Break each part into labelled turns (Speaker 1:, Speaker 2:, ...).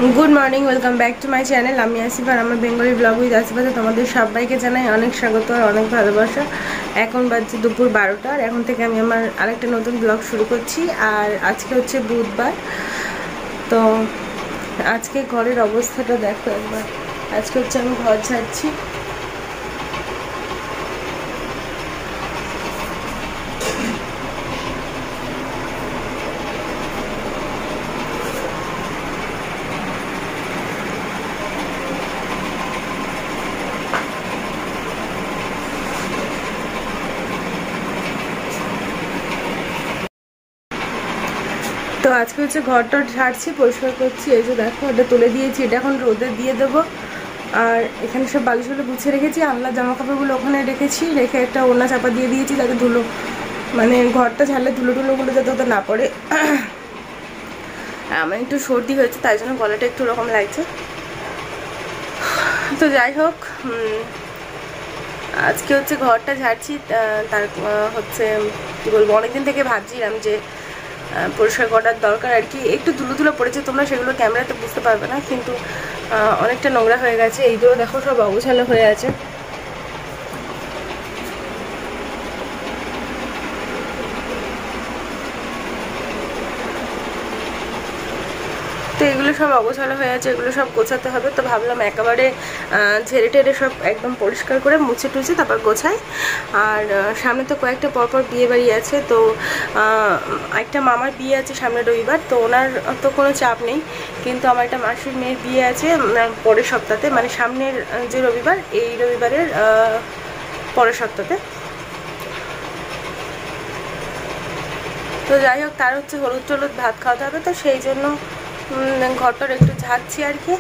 Speaker 1: Good morning welcome back to my channel. আমি আসিফ আর আমার Bengali blog with আসিফাতে তোমাদের সবাইকে জানাই অনেক স্বাগত আর অনেক ভালোবাসা। এখন বাজছে দুপুর 12টা আর এখন থেকে আমি আমার আরেকটা নতুন ব্লগ শুরু করছি। আর আজকে হচ্ছে বুধবার, তো আজকে ঘরের অবস্থাটা দেখো একবার। আজকে হচ্ছে আমি ঘর ঝাড়ছি। তো আজকে হচ্ছে ঘরটা ঝাড়ছি, পরিষ্কার করছি। এই যে দেখো, এটা তুলে দিয়েছি, এটা এখন রোদে দিয়ে দেবো। আর এখানে সব বালিশগুলো গুছিয়ে রেখেছি, আনলা জামা কাপড়গুলো ওখানে রেখেছি, রেখে একটা ওড়না চাপা দিয়ে দিয়েছি যাতে ধুলো, মানে ঘরটা ঝাড়লে ধুলো টুলোগুলো যাতে ওটা না পড়ে। আমার একটু সর্দি হয়েছে, তাই জন্য গলাটা একটু ওরকম লাগছে। তো যাই হোক, আজকে হচ্ছে ঘরটা ঝাড়ছি। তার হচ্ছে কী বলবো, অনেকদিন থেকে ভাবছিলাম যে পরিষ্কার করার দরকার আর কি। একটু ধুলো ধুলো পড়েছে, তোমরা সেগুলো ক্যামেরাতে বুঝতে পারবে না, কিন্তু অনেকটা নোংরা হয়ে গেছে। এইগুলো দেখো সব অগোছালো হয়ে আছে। তো এগুলো সব অগোছালো হয়ে আছে, এগুলো সব গোছাতে হবে। তো ভাবলাম একেবারে ঝেড়ে টেড়ে সব একদম পরিষ্কার করে মুছে টুছে তারপর গোছাই। আর সামনে তো কয়েকটা পরপর বিয়ে বাড়ি আছে। তো একটা মামার বিয়ে আছে সামনে রবিবার, তো ওনার তো কোনো চাপ নেই। কিন্তু আমার একটা মাসির মেয়ের বিয়ে আছে পরের সপ্তাহে, মানে সামনের যে রবিবার, এই রবিবারের পরের সপ্তাহে। তো যাই হোক, তার হচ্ছে হলুদ টলুদ ভাত খাওয়াতে হবে, তো সেই জন্য ঘরটার একটু ঝাড়ছি আর কি।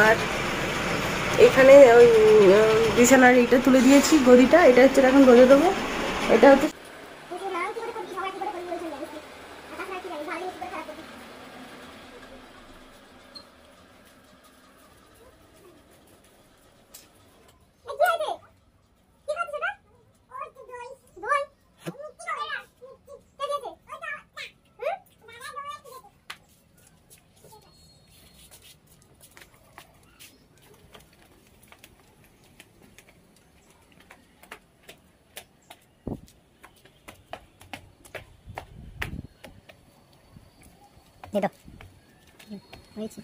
Speaker 1: আর এখানে ওই বিছানার এইটা তুলে দিয়েছি, গদিটা, এটা হচ্ছে এখন রোদে দেবো। এটা হচ্ছে
Speaker 2: হয়েছে।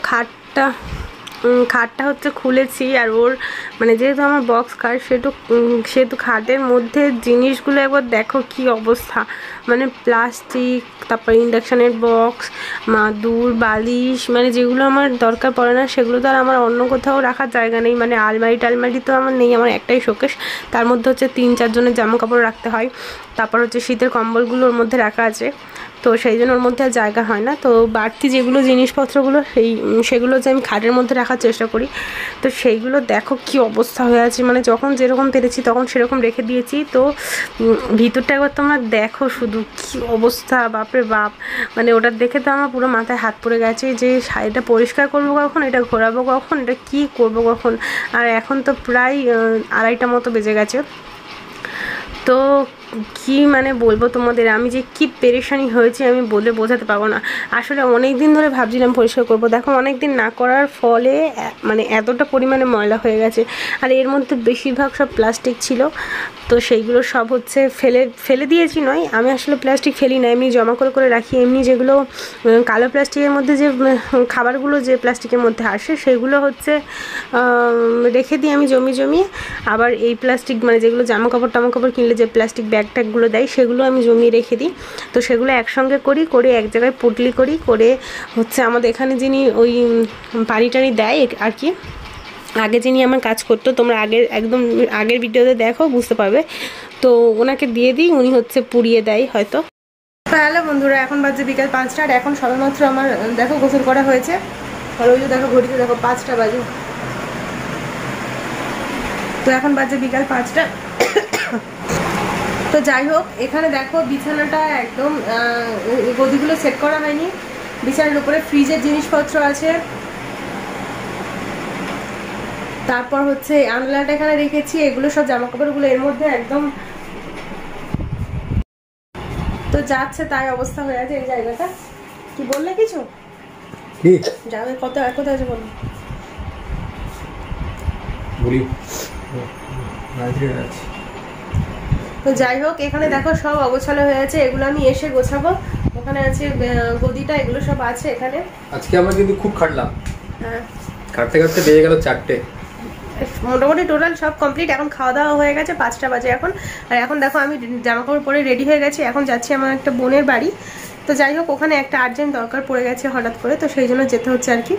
Speaker 1: খাটটা হচ্ছে খুলেছি, আর ওর মানে যেহেতু আমার বক্স খাট সেহেতু খাটের মধ্যে জিনিসগুলো একবার দেখো কি অবস্থা, মানে প্লাস্টিক, তারপর ইন্ডাকশানের বক্স, মাদুর, বালিশ, মানে যেগুলো আমার দরকার পড়ে না সেগুলো তো আর আমার অন্য কোথাও রাখার জায়গা নেই। মানে আলমারি তো আমার নেই, আমার একটাই শোকেস, তার মধ্যে হচ্ছে 3-4 জনের জামা কাপড় রাখতে হয়, তারপর হচ্ছে শীতের কম্বলগুলো ওর মধ্যে রাখা আছে, তো সেই জন্য ওর মধ্যে আর জায়গা হয় না। তো বাড়তি যেগুলো জিনিসপত্রগুলো সেগুলো যে আমি খাটের মধ্যে রাখার চেষ্টা করি, তো সেইগুলো দেখো কি অবস্থা হয়ে আছে, মানে যখন যেরকম পেরেছি তখন সেরকম রেখে দিয়েছি। তো ভিতরটা একবার তোমরা দেখো শুধু কি অবস্থা, বাপরে বাপ, মানে ওটা দেখে তো আমার পুরো মাথায় হাত পড়ে গেছে যে এটা পরিষ্কার করবো কখন, এটা ঘোরাবো কখন, এটা কী করবো কখন। আর এখন তো প্রায় 2:30 মতো বেজে গেছে। তো কি মানে বলবো তোমাদের, আমি যে কি পেরেশানি হয়েছে আমি বলে বোঝাতে পারবো না। আসলে অনেক দিন ধরে ভাবছিলাম পরিষ্কার করবো, দেখো অনেক দিন না করার ফলে মানে এতটা পরিমাণে ময়লা হয়ে গেছে। আর এর মধ্যে বেশিরভাগ সব প্লাস্টিক ছিল, তো সেইগুলো সব হচ্ছে ফেলে দিয়েছি। নয়, আমি আসলে প্লাস্টিক ফেলি না, এমনি জমা করে রাখি। এমনি যেগুলো কালো প্লাস্টিকের মধ্যে যে খাবারগুলো যে প্লাস্টিকের মধ্যে আসে সেগুলো হচ্ছে রেখে দিই আমি জমিয়ে। আবার এই প্লাস্টিক মানে যেগুলো জামা কাপড় কিনলে যে প্লাস্টিক ব্যাগট্যাগগুলো দেয় সেগুলো আমি জমিয়ে রেখে দিই। তো সেগুলো একসঙ্গে করে এক জায়গায় পুটলি করে হচ্ছে আমাদের এখানে যিনি ওই পানি টানি দেয় আর কি, আগে যিনি আমার কাজ করতো, তোমরা আগের ভিডিওতে দেখো বুঝতে পারবে, তো ওনাকে দিয়ে দিই, উনি হচ্ছে পুড়িয়ে দেয় হয়তো। হ্যালো বন্ধুরা, এখন বাজে বিকাল 5টা, আর এখন সবেমাত্র আমার দেখো গোসল করা হয়েছে। আর ওই যে দেখো ঘড়িতে দেখো 5টা বাজে, তো এখন বাজে বিকাল 5টা। তো যাই হোক, এখানে দেখো বিছানাটা একদম গদিগুলো সেট করা হয়নি, বিছানার উপরে ফ্রিজের জিনিসপত্র আছে, তারপর হচ্ছে আনলাটা এখানে রেখেছি, এগুলো সব জামা কাপড়গুলো এর মধ্যে একদম তো যাচ্ছে তাই অবস্থা হয়ে আছে এই জায়গাটা। কি বললে কিছু? যাবে কত আছে বলো। তো যাই হোক, এখানে দেখো সব অগোছালো হয়ে আছে, এগুলো আমি এসে গোছাবো। ওখানে আছে গদিটা, এগুলো সব আছে এখানে।
Speaker 2: আজকে আমরা কিন্তু খুব খাটলাম,
Speaker 1: হ্যাঁ
Speaker 2: কাটতে বেজে গেল 4টে,
Speaker 1: মোটামুটি টোটাল সব কমপ্লিট। এখন খাওয়া দাওয়া হয়ে গেছে, 5টা বাজে এখন। আর এখন দেখো আমি জামা কাপড় পরে রেডি হয়ে গেছি, এখন যাচ্ছি আমার একটা বোনের বাড়ি। তো যাই হোক, ওখানে একটা আর্জেন্ট দরকার পড়ে গেছে হঠাৎ করে, তো সেই জন্য যেতে হচ্ছে আর কি।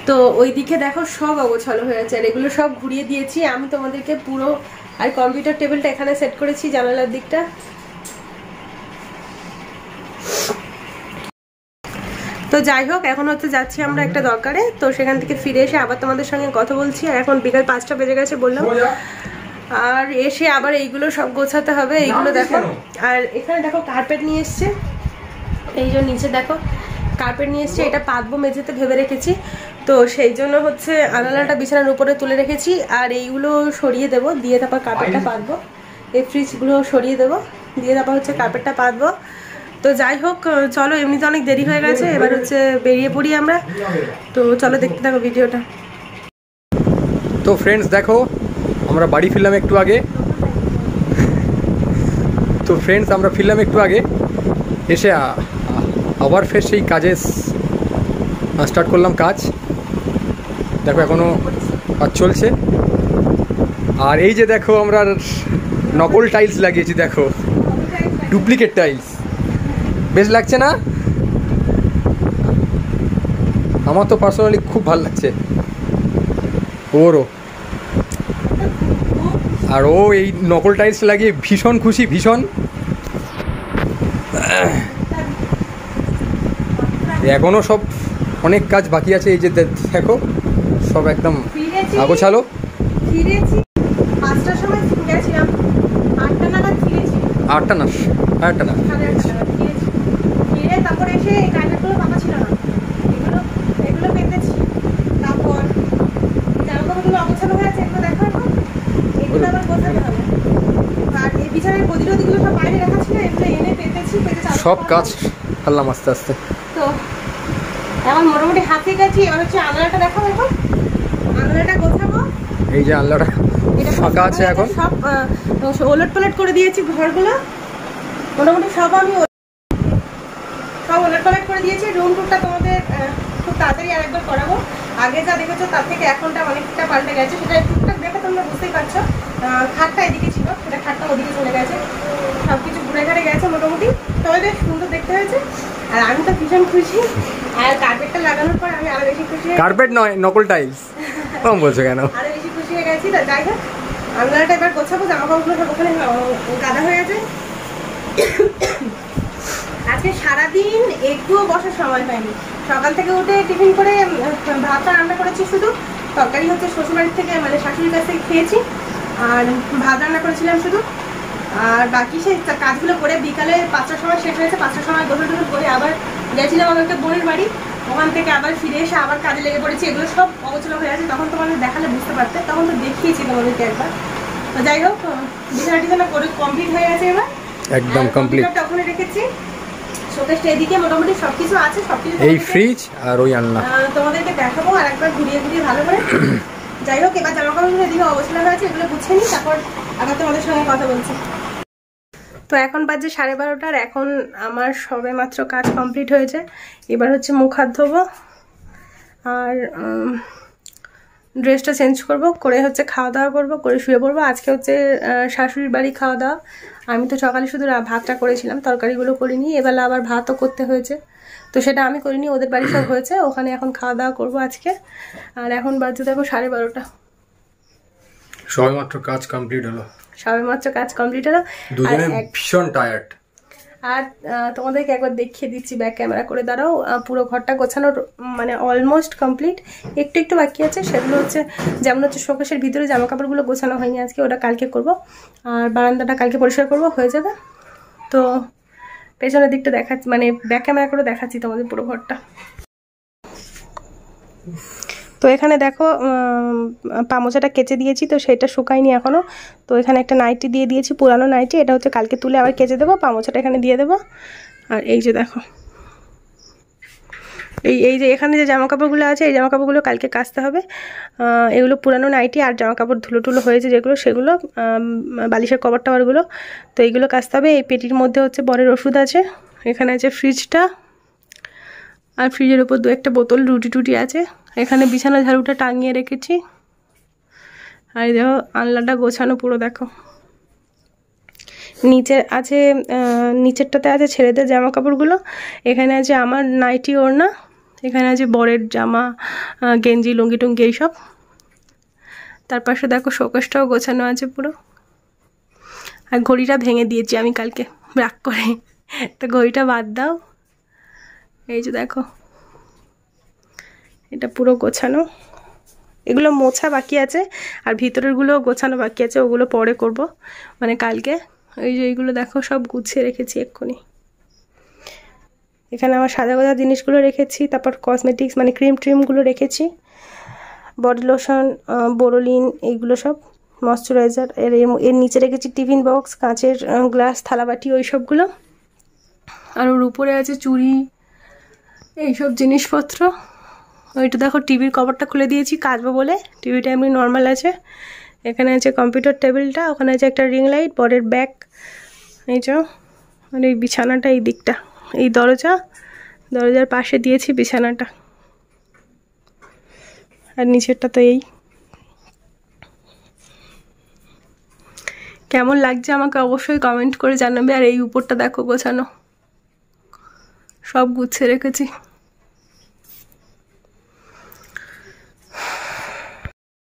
Speaker 1: তো ওই দিকে দেখো সব অগোছালো হয়ে আছে, আর এগুলো সব ঘুরিয়ে দিয়েছি আমি তোমাদেরকে পুরো। আর কম্পিউটার টেবিলটা এখানে সেট করেছি জানালার দিকটা। তো যাই হোক, এখন হচ্ছে যাচ্ছি আমরা একটা দরকারে, তো সেখান থেকে ফিরে এসে আবার তোমাদের সঙ্গে কথা বলছি। আর এখন বিকাল 5টা বেজে গেছে বললাম, আর এসে আবার এইগুলো সব গোছাতে হবে। এইগুলো দেখো, আর এখানে দেখো কার্পেট নিয়ে এসছে, এই যে নিচে দেখো কার্পেট নিয়ে এসছে, এটা পাতবো মেঝেতে ভেবে রেখেছি। তো সেই জন্য হচ্ছে আনালাটা বিছানার উপরে তুলে রেখেছি, আর এইগুলো সরিয়ে দেবো, দিয়ে তারপর কার্পেটটা পাতবো। এই ফ্রিজগুলো সরিয়ে দেবো, দিয়ে তারপর হচ্ছে কার্পেটটা পাতবো। তো যাই হোক, চলো, এমনিতে অনেক দেরি হয়ে গেছে, এবার হচ্ছে বেরিয়ে পড়ি আমরা। তো চলো দেখতে থাকো ভিডিওটা।
Speaker 2: তো ফ্রেন্ডস দেখো, আমরা বাড়ি ফিরলাম একটু আগে। তো ফ্রেন্ডস আমরা ফিরলাম একটু আগে, এসে আবার ফের সেই কাজে স্টার্ট করলাম কাজ। দেখো এখনও কাজ চলছে। আর এই যে দেখো আমরা নকল টাইলস লাগিয়েছি, দেখো ডুপ্লিকেট টাইলস, বেশ লাগছে না? আমার তো পার্সোনালি খুব ভালো লাগছে, ওরও। আর ও এই নকল টাইলস লাগিয়ে ভীষণ খুশি, ভীষণ। এখনও সব অনেক কাজ বাকি আছে, এই যে দেখো সব একদম আগোছালো।
Speaker 1: ফিরেছি 5টার সময় গেছিলাম, 8টা নাগাদ ফিরেছি।
Speaker 2: 8টা না, 8টা না,
Speaker 1: ফিরে তারপর এসে এই কার্পেটগুলো পাকা ছিল না, এগুলো পেতেছি। তারপর জামাকাপড়গুলো অগোছালো হয়ে আছে, এগুলো দেখো, এগুলো আবার গোছাতে হবে। আর এই বিছানার গদিগুলো সব বাইরে রাখা ছিল, এগুলো এনে পেতেছি,
Speaker 2: সব কাজ করলাম আস্তে আস্তে।
Speaker 1: তো এখন মোটামুটি হাতে গেছি, এবার হচ্ছে আনলাটা দেখো, এখন আনলাটা গোছাবো।
Speaker 2: এই যে আনলাটা ফাঁকা আছে, এখন
Speaker 1: সব ওলট পালট করে দিয়েছি ঘরগুলো, মোটামুটি সব আমি সব ওলট পালট করে দিয়েছি। রুম টুরটা তোমাদের খুব তাড়াতাড়ি আরেকবার করাবো। আগে যা দেখেছো তার থেকে এখনটা অনেকটা পাল্টে গেছে, সেটা টুকটাক দেখে তোমরা বুঝতেই পারছো। খাটটা এদিকে ছিল, সেটা খাটটা ওদিকে চলে গেছে, সব কিছু ঘুরে ঘাড়ে গেছে মোটামুটি। তবে বেশ সুন্দর দেখতে হয়েছে, আর আমি তো ভীষণ খুশি। আর কার্পেটটা লাগানোর পর আমি আরো বেশি খুশি।
Speaker 2: কার্পেট নয়, নকল টাইলস। কম বলছো কেন?
Speaker 1: আরো বেশি খুশি হয়ে গেছি। তা যাই হোক, আলনাটা এবার গোছাবো, জামা কাপড়গুলো সব ওখানে গাদা হয়ে গেছে। আজকে সারাদিন একটুও বসার সময় পাইনি। সকাল থেকে উঠে টিফিন করে ভাতটা রান্না করেছি, শুধু তরকারি হচ্ছে শ্বশুরবাড়ির থেকে মানে শাশুড়ির কাছ থেকে খেয়েছি, আর ভাত রান্না করেছিলাম শুধু। আর বাকি সেই কাজগুলো করে বিকালে 5টার সময় শেষ হয়েছে। 5টার সময় গোসল টোসল করে আবার গেছিলাম আমাকে বোনের বাড়ি, ওখান থেকে আবার ফিরে এসে আবার কাজে লেগে পড়েছি। এগুলো সব অগোছালো হয়ে আছে, তখন তোমাদের দেখালে বুঝতে পারতে, তখন তো দেখিয়েছি তোমাদেরকে একবার। তো যাই হোক, বিছানা টিছানা করে কমপ্লিট হয়ে গেছে এবার,
Speaker 2: একদম কমপ্লিট।
Speaker 1: ওখানে রেখেছি, শোকেসটা এদিকে মোটামুটি সবকিছু আছে, সবকিছু
Speaker 2: এই ফ্রিজ আর ওই আলনা
Speaker 1: তোমাদেরকে দেখাবো আর একবার ঘুরিয়ে ঘুরিয়ে ভালো করে। যাই হোক, এবার জামা কাপড়গুলো এদিকে অবস্থা হয়েছে, এগুলো গুছিয়ে নিই, তারপর আবার তোমাদের সঙ্গে কথা বলছি। তো এখন বাজে 12:30, আর এখন আমার সবে মাত্র কাজ কমপ্লিট হয়েছে। এবার হচ্ছে মুখ হাত ধোবো আর ড্রেসটা চেঞ্জ করব, করে হচ্ছে খাওয়া দাওয়া করবো, করে শুয়ে পড়বো। আজকে হচ্ছে শাশুড়ির বাড়ি খাওয়া দাওয়া। আমি তো সকালে শুধু ভাতটা করেছিলাম, তরকারিগুলো করিনি, এবেলা আবার ভাতও করতে হয়েছে, তো সেটা আমি করিনি, ওদের বাড়ি সব হয়েছে, ওখানে এখন খাওয়া দাওয়া করবো আজকে। আর এখন বাজে দেখো 12:30।
Speaker 2: সবেমাত্র কাজ কমপ্লিট হলো,
Speaker 1: সবেমাত্র কাজ কমপ্লিট হলো,
Speaker 2: দুজনে ভীষণ টায়ার্ড।
Speaker 1: আর তোমাদেরকে একবার দেখিয়ে দিচ্ছি ব্যাক ক্যামেরা করে, দাঁড়াও। পুরো ঘরটা গোছানোর মানে অলমোস্ট কমপ্লিট, একটু একটু বাকি আছে। সেগুলো হচ্ছে যেমন হচ্ছে শোকেসের ভিতরে জামা কাপড়গুলো গোছানো হয়নি আজকে, ওটা কালকে করব। আর বারান্দাটা কালকে পরিষ্কার করব, হয়ে যাবে। তো পেছনের দিকটা দেখাচ্ছি, মানে ব্যাক ক্যামেরা করে দেখাচ্ছি তোমাদের পুরো ঘরটা। তো এখানে দেখো পামোচাটা কেচে দিয়েছি, তো সেটা শুকায়নি এখনও। তো এখানে একটা নাইটি দিয়ে দিয়েছি, পুরানো নাইটি, এটা হচ্ছে কালকে তুলে আবার কেচে দেবো, পামোচাটা এখানে দিয়ে দেবো। আর এই যে দেখো, এই যে এখানে যে জামা কাপড়গুলো আছে, এই জামা কাপড়গুলো কালকে কাচতে হবে। এগুলো পুরানো নাইটি, আর জামা কাপড় ধুলো টুলো হয়েছে যেগুলো, সেগুলো বালিশের কভার টাওয়ারগুলো, তো এইগুলো কাচতে হবে। এই পেটির মধ্যে হচ্ছে বরের ওষুধ আছে, এখানে আছে ফ্রিজটা, আর ফ্রিজের উপর 2-1টা বোতল রুটি টুটি আছে। এখানে বিছানা ঝাড়ুটা টাঙিয়ে রেখেছি। আর দেখো আলনাটা গোছানো পুরো, দেখো নিচে আছে, নিচেরটাতে আছে ছেলেদের জামা কাপড়গুলো, এখানে আছে আমার নাইটি ওড়না, এখানে আছে বরের জামা, গেঞ্জি, লুঙ্গি টুঙ্গি এইসব। তার পাশে দেখো শোকেসটাও গোছানো আছে পুরো। আর ঘড়িটা ভেঙে দিয়েছি আমি কালকে রাগ করে, তো ঘড়িটা বাদ দাও। এই যে দেখো, এটা পুরো গোছানো, এগুলো মোছা বাকি আছে, আর ভিতরেরগুলো গোছানো বাকি আছে, ওগুলো পরে করব, মানে কালকে। এই যে এইগুলো দেখো সব গুছিয়ে রেখেছি এক্ষুনি। এখানে আমার সাদা গোজা জিনিসগুলো রেখেছি, তারপর কসমেটিক্স মানে ক্রিম ট্রিমগুলো রেখেছি, বডি লোশন, বোরোলিন, এইগুলো সব, ময়শ্চারাইজার। এর নিচে রেখেছি টিফিন বক্স, কাঁচের গ্লাস, থালাবাটি, ওই সবগুলো। আর ওর উপরে আছে চুড়ি, এইসব জিনিসপত্র। ওইটা দেখো টিভির কভারটা খুলে দিয়েছি কাচবো বলে, টিভিটা এমনি নর্মাল আছে। এখানে আছে কম্পিউটার টেবিলটা, ওখানে আছে একটা রিং লাইট, বরের ব্যাগ, এই যে। আর এই বিছানাটা এই দিকটা, এই দরজার পাশে দিয়েছি বিছানাটা। আর নিচেরটা তো এই। কেমন লাগছে আমাকে অবশ্যই কমেন্ট করে জানাবে। আর এই উপরটা দেখো গোছানো, সব গুছিয়ে রেখেছি।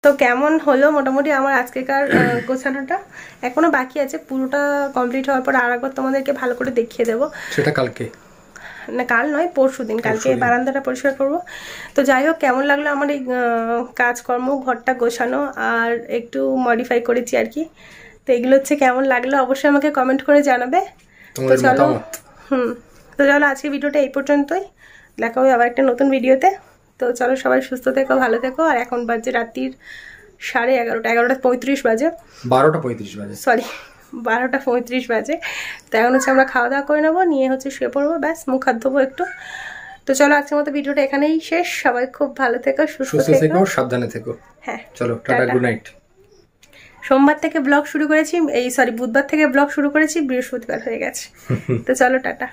Speaker 1: তো কেমন হলো মোটামুটি আমার আজকেকার গোছানোটা, এখনো বাকি আছে, পুরোটা কমপ্লিট হওয়ার পর আর একবার তোমাদেরকে ভালো করে দেখিয়ে দেবো।
Speaker 2: সেটা কালকে
Speaker 1: না, কাল নয়, পরশু দিন। কালকে বারান্দাটা পরিষ্কার করবো। তো যাই হোক, কেমন লাগলো আমার এই কাজকর্ম, ঘরটা গোছানো, আর একটু মডিফাই করেছি আর কি। তো এগুলো হচ্ছে কেমন লাগলো অবশ্যই আমাকে কমেন্ট করে জানাবে। তো চলো, তো চলো আজকে ভিডিওটা এই পর্যন্তই, দেখা হবে আবার একটা নতুন ভিডিওতে। তো চলো, সবাই সুস্থ থেকো, ভালো থেকো। আর এখন বাজে রাত্রির 11:30, 11:35 বাজে,
Speaker 2: 12:35 বাজে,
Speaker 1: সরি 12:35 বাজে। তো এখন হচ্ছে আমরা খাওয়া দাওয়া করে নেবো, নিয়ে হচ্ছে শুয়ে পড়বো, ব্যাস মুখ হাত ধোবো একটু। তো চলো, আজকের মতো ভিডিওটা এখানেই শেষ। সবাই খুব ভালো থেকো, সুস্থ থেকো,
Speaker 2: সাবধানে থেকো।
Speaker 1: হ্যাঁ,
Speaker 2: চলো টাটা, গুড নাইট।
Speaker 1: সোমবার থেকে ব্লগ শুরু করেছি, বুধবার থেকে ব্লগ শুরু করেছি, বৃহস্পতিবার হয়ে গেছে। তো চলো, টাটা।